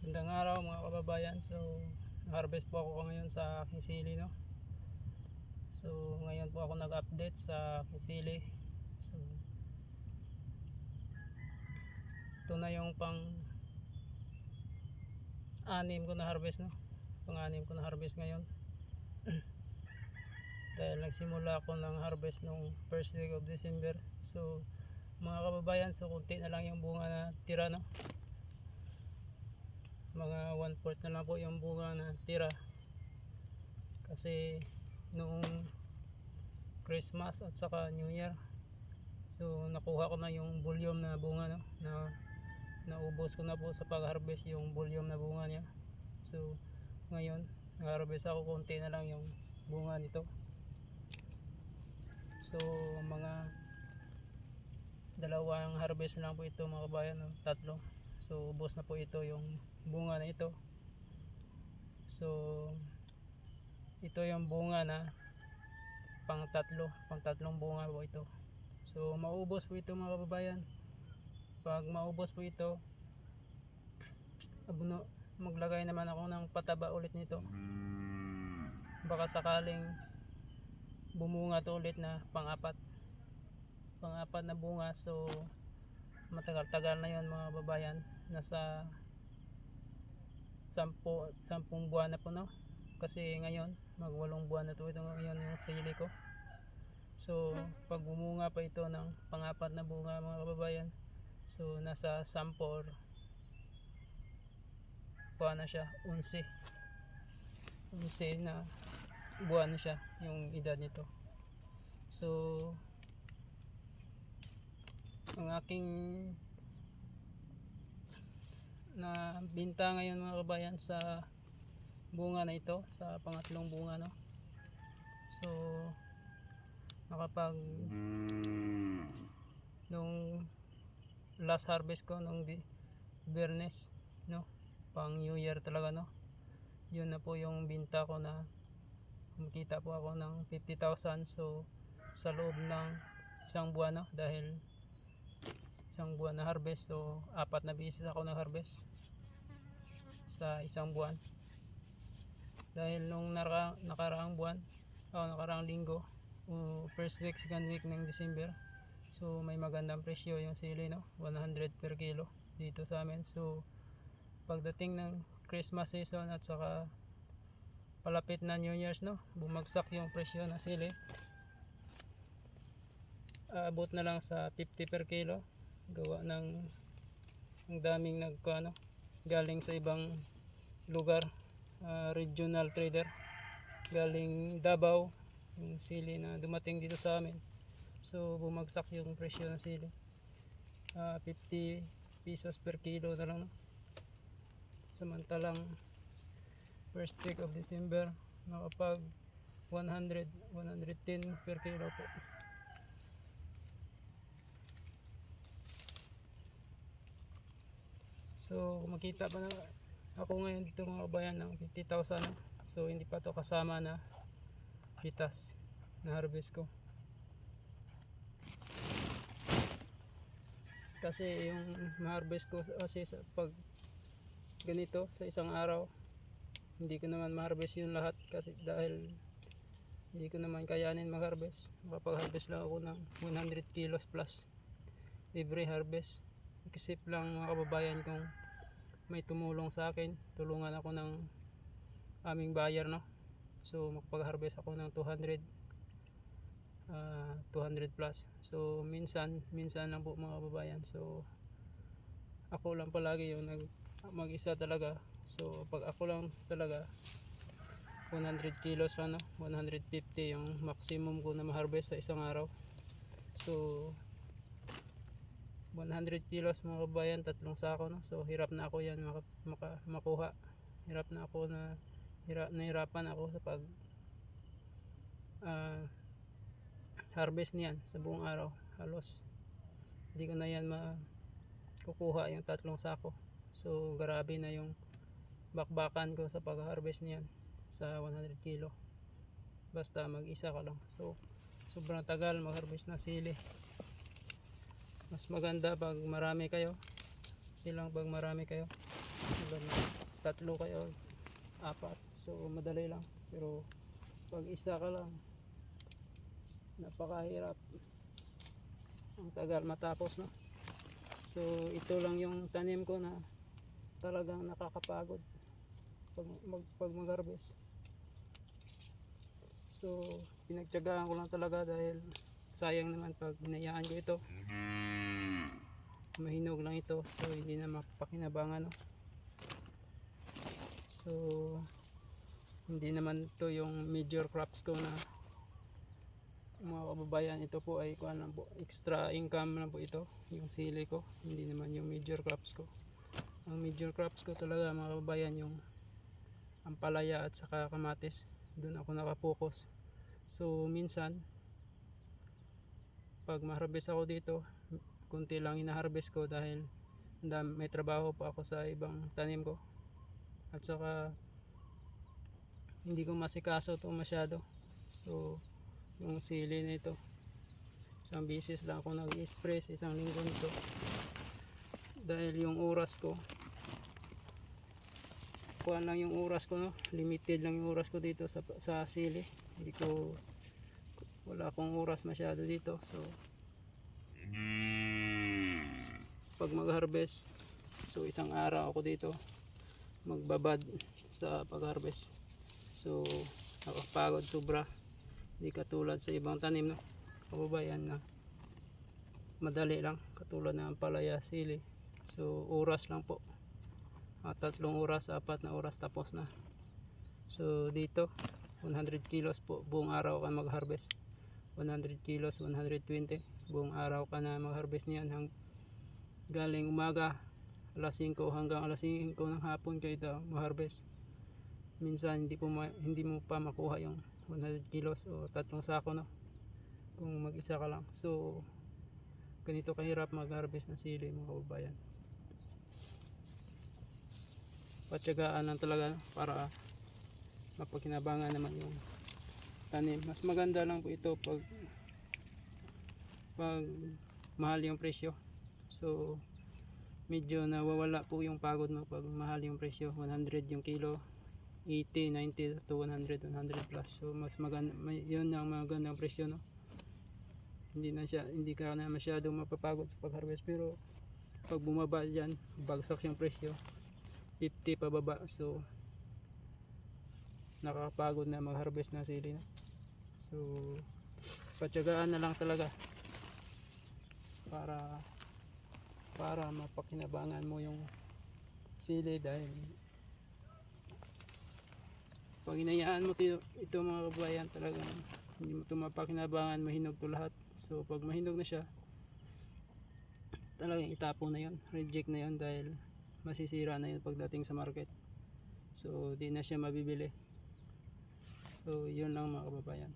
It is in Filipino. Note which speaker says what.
Speaker 1: Magandang araw mga kababayan. So harvest po ako ngayon sa aking sili, no. So ngayon po ako nag-update sa aking sili. So ito na yung pang-anim ko na harvest, no. Pang-anim ko na harvest ngayon. Dahil nagsimula ako ng harvest nung first week of December. So mga kababayan, so kunti na lang yung bunga na tira, no. Mga 1/4 na lang po yung bunga na tira, kasi noong Christmas at saka New Year, so nakuha ko na yung volume na bunga, no, na naubos ko na po sa pag-harvest yung volume na bunga niya. So ngayon nag-harvest ako, konti na lang yung bunga nito. So mga dalawang harvest lang po ito mga kabayan, no? Tatlo. So ubos na po ito yung bunga na ito. So ito yung bunga na pang tatlong bunga po ito. So maubos po ito mga kababayan. Pag maubos po ito, maglagay naman ako ng pataba ulit nito. Baka sakaling bumunga to ulit na pang-apat na bunga. So matagal-tagal na yon mga kababayan. Nasa 10 buwan na po, no, kasi ngayon mag 8 buwan na to ito ngayon yung sili ko. So pag bumunga pa ito ng pang-apat na bunga mga kababayan, so nasa 10 or buwan na siya, 11 na buwan na siya yung edad nito. So ang aking na binta ngayon mga kabayan sa bunga na ito, sa pangatlong bunga, no. So nakapag nung last harvest ko nung Biyernes, no, pang New Year talaga, no, yun na po yung binta ko, na kumikita po ako ng 50,000. So sa loob ng isang buwan, no, dahil isang buwan na harvest, so 4 na beses ako na harvest sa isang buwan. Dahil nung nakaraang buwan o nakaraang linggo, first week, second week ng December, so may magandang presyo yung sili, no, 100 per kilo dito sa amin. So pagdating ng Christmas season at saka palapit na New Year's, no, bumagsak yung presyo ng sili. Abot na lang sa 50 per kilo, gawa ng ang daming galing sa ibang lugar, regional trader galing Davao, yung sili na dumating dito sa amin. So bumagsak yung presyo ng sili, 50 pesos per kilo na lang, no? Samantalang first week of December nakapag 110 per kilo po. So makita pa na ako ngayon dito mga kabayan ng 50,000, no? So hindi pa to kasama na pitas na harvest ko, kasi yung ma-harvest ko kasi sa pag ganito sa isang araw, hindi ko naman ma-harvest yung lahat, kasi dahil hindi ko naman kayanin mag-harvest. Makapag-harvest lang ako ng 100 kilos plus every harvest. Isip lang mga kababayan kung may tumulong sa akin, tulungan ako ng aming buyer, no. So makapag-harvest ako ng 200 plus. So minsan lang po mga kababayan. So ako lang palagi yung mag-isa talaga. So pag ako lang talaga, 100 kilos lang, no, 150 yung maximum ko na ma-harvest sa isang araw. So 100 kilos mga kabayan, 3 sako, no. So hirap na ako yan makuha. Nahirapan ako sa pag harvest niyan sa buong araw. Halos hindi ko na yan makukuha yung 3 sako. So grabe na yung bakbakan ko sa pag-harvest niyan sa 100 kilo, basta mag-isa ka lang. So sobrang tagal mag-harvest na sili. Mas maganda pag marami kayo, pag marami kayo. Tulad na 3 kayo, 4. So madali lang. Pero pag isa ka lang, napakahirap. Ang tagal matapos, no? So ito lang yung tanim ko na talagang nakakapagod pag mag-harvest. So pinagtiyagaan ko lang talaga dahil sayang naman pag hinayaan ko ito. Mahinog lang ito, so hindi na mapakinabangan, no? So hindi naman to yung major crops ko na mga kababayan. Ito po ay kuan lang po, extra income lang po ito, yung sili ko. Hindi naman yung major crops ko. Ang major crops ko talaga mga kababayan yung ampalaya at saka kamatis. Doon ako nakapokus. So minsan pag ma-harvest ako dito, kunti lang ina-harvest ko dahil may trabaho pa ako sa ibang tanim ko. At saka hindi ko masikaso ito masyado. So yung sili nito, isang bisis lang ako nag-spray sa isang linggo nito. Dahil yung oras ko, kuha lang yung oras ko, no? Limited lang yung oras ko dito sa sili. Hindi ko, wala akong oras masyado dito. So pag mag-harvest, so isang araw ako dito magbabad sa pag-harvest. So nakakapagod sobra, hindi katulad sa ibang tanim, no, kababayan, na madali lang katulad ng palaya, sili. So oras lang po, 3 oras, 4 na oras tapos na. So dito 100 kilos po buong araw ka mag-harvest. 100 kilos, 120 buong araw ka na mag-harvest niyan. Galing umaga alas 5 hanggang alas 5 ng hapon kayo ito ma-harvest. Minsan hindi mo pa makuha yung 100 kilos o 3 sako, no, kung mag-isa ka lang. So ganito kahirap mag-harvest ng sili mga kababayan. Patyagaan lang talaga, no, para mapakinabangan naman yung tanim. Mas maganda lang po ito pag mahal yung presyo. So medyo nawawala po yung pagod mo pag mahal yung presyo. 100 yung kilo, 80, 90 to 100, 100 plus. So mas maganda, yun ang magandang presyo, no. Hindi ka na masyadong mapapagod sa pag-harvest. Pero pag bumaba dyan, bagsak yung presyo, 50 pababa, so nakakapagod na mag-harvest na sili, no? So patyagaan na lang talaga para mapakinabangan mo yung sili. Dahil pag inayaan mo ito mga kabayan, talagang hindi mo ito mapakinabangan, mahinog to lahat. So pag mahinog na siya, talagang itapon na yun, reject na yun, dahil masisira na yun pagdating sa market. So di na siya mabibili. So yun lang mga kababayan.